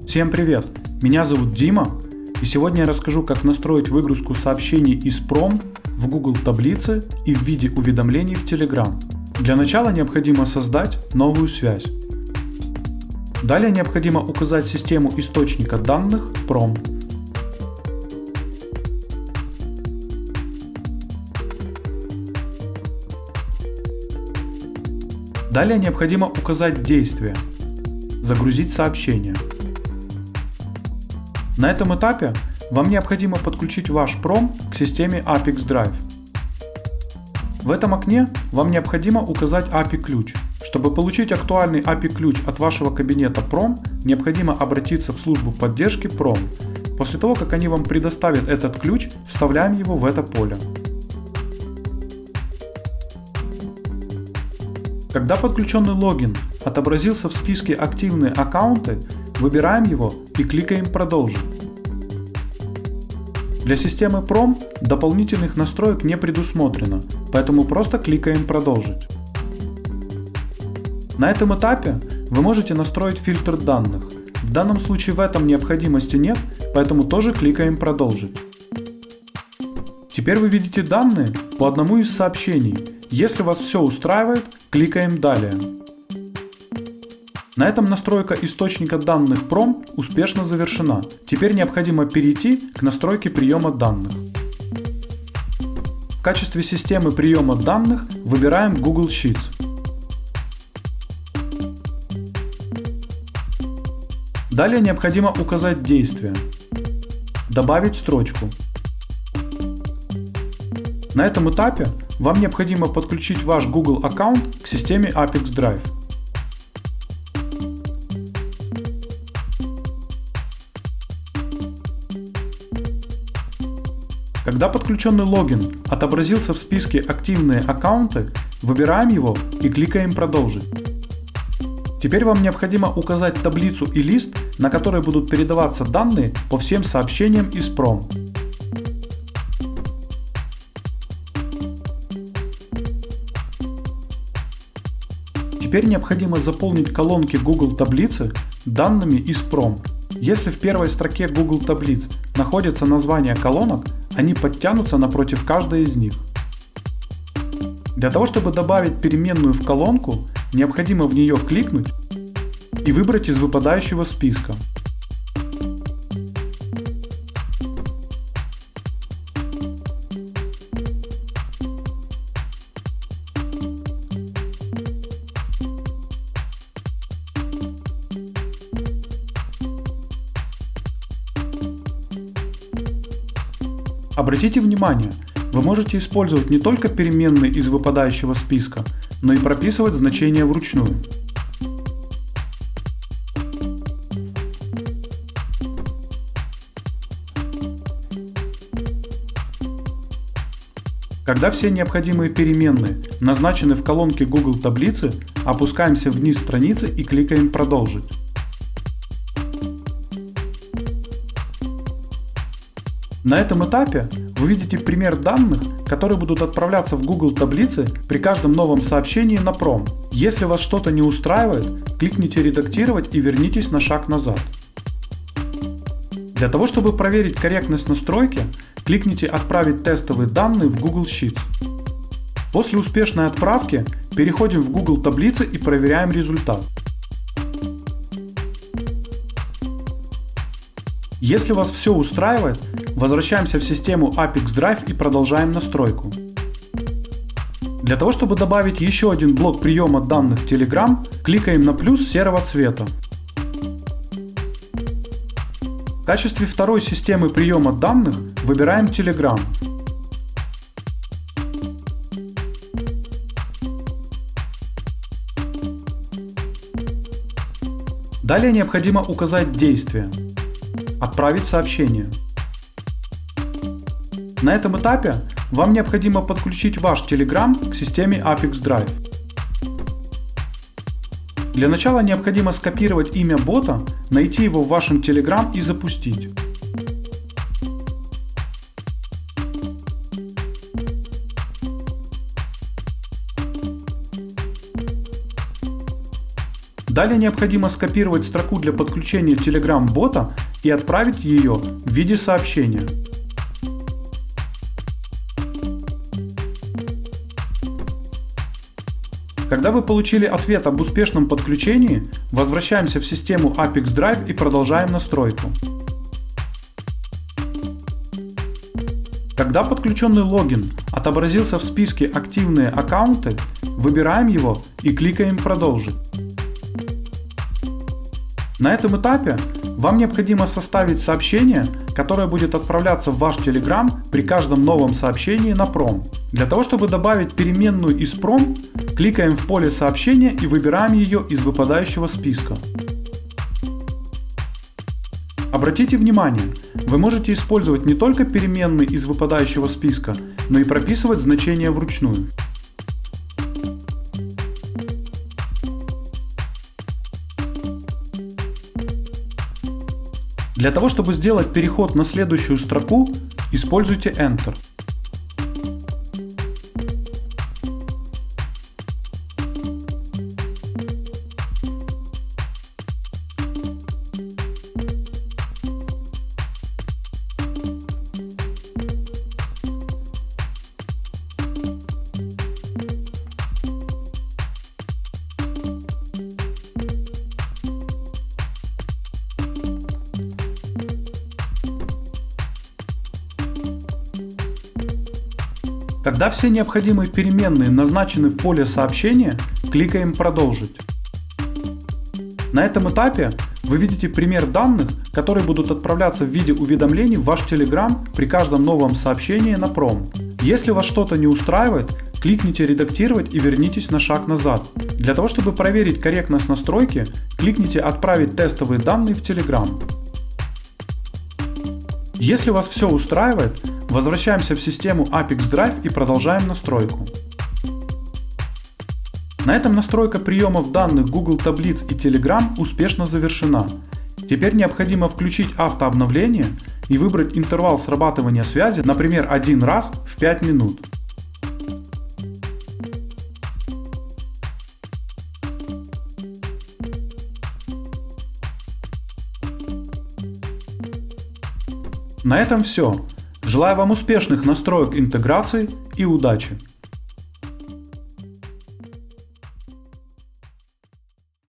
Всем привет! Меня зовут Дима, и сегодня я расскажу, как настроить выгрузку сообщений из Prom в Google таблицы и в виде уведомлений в Telegram. Для начала необходимо создать новую связь. Далее необходимо указать систему источника данных Prom. Далее необходимо указать действие «Загрузить сообщение». На этом этапе вам необходимо подключить ваш Prom к системе Apex Drive. В этом окне вам необходимо указать API-ключ. Чтобы получить актуальный API-ключ от вашего кабинета Prom, необходимо обратиться в службу поддержки Prom. После того, как они вам предоставят этот ключ, вставляем его в это поле. Когда подключенный логин отобразился в списке «Активные аккаунты», выбираем его и кликаем «Продолжить». Для системы Prom дополнительных настроек не предусмотрено, поэтому просто кликаем «Продолжить». На этом этапе вы можете настроить фильтр данных. В данном случае в этом необходимости нет, поэтому тоже кликаем «Продолжить». Теперь вы видите данные по одному из сообщений. Если вас все устраивает, кликаем «Далее». На этом настройка источника данных Prom успешно завершена. Теперь необходимо перейти к настройке приема данных. В качестве системы приема данных выбираем Google Sheets. Далее необходимо указать действие «Добавить строчку». На этом этапе вам необходимо подключить ваш Google аккаунт к системе Apex Drive. Когда подключенный логин отобразился в списке «Активные аккаунты», выбираем его и кликаем «Продолжить». Теперь вам необходимо указать таблицу и лист, на который будут передаваться данные по всем сообщениям из Prom. Теперь необходимо заполнить колонки Google таблицы данными из Prom. Если в первой строке Google таблиц находятся названия колонок, они подтянутся напротив каждой из них. Для того, чтобы добавить переменную в колонку, необходимо в нее кликнуть и выбрать из выпадающего списка. Обратите внимание, вы можете использовать не только переменные из выпадающего списка, но и прописывать значения вручную. Когда все необходимые переменные назначены в колонке Google таблицы, опускаемся вниз страницы и кликаем «Продолжить». На этом этапе вы видите пример данных, которые будут отправляться в Google таблицы при каждом новом сообщении на Prom. Если вас что-то не устраивает, кликните «Редактировать» и вернитесь на шаг назад. Для того, чтобы проверить корректность настройки, кликните «Отправить тестовые данные в Google Sheets». После успешной отправки переходим в Google таблицы и проверяем результат. Если вас все устраивает, возвращаемся в систему Apex Drive и продолжаем настройку. Для того, чтобы добавить еще один блок приема данных Telegram, кликаем на плюс серого цвета. В качестве второй системы приема данных выбираем Telegram. Далее необходимо указать действие «Отправить сообщение». На этом этапе вам необходимо подключить ваш Telegram к системе Apex Drive. Для начала необходимо скопировать имя бота, найти его в вашем Telegram и запустить. Далее необходимо скопировать строку для подключения Telegram-бота и отправить ее в виде сообщения. Когда вы получили ответ об успешном подключении, возвращаемся в систему Apex Drive и продолжаем настройку. Когда подключенный логин отобразился в списке «Активные аккаунты», выбираем его и кликаем «Продолжить». На этом этапе вам необходимо составить сообщение, которое будет отправляться в ваш Telegram при каждом новом сообщении на пром. Для того, чтобы добавить переменную из пром, кликаем в поле сообщения и выбираем ее из выпадающего списка. Обратите внимание, вы можете использовать не только переменные из выпадающего списка, но и прописывать значения вручную. Для того, чтобы сделать переход на следующую строку, используйте Enter. Когда все необходимые переменные назначены в поле сообщения, кликаем «Продолжить». На этом этапе вы видите пример данных, которые будут отправляться в виде уведомлений в ваш Telegram при каждом новом сообщении на пром. Если вас что-то не устраивает, кликните «Редактировать» и вернитесь на шаг назад. Для того, чтобы проверить корректность настройки, кликните «Отправить тестовые данные в Telegram». Если вас все устраивает, возвращаемся в систему Apex Drive и продолжаем настройку. На этом настройка приемов данных Google таблиц и Telegram успешно завершена. Теперь необходимо включить автообновление и выбрать интервал срабатывания связи, например, 1 раз в 5 минут. На этом все. Желаю вам успешных настроек интеграции и удачи!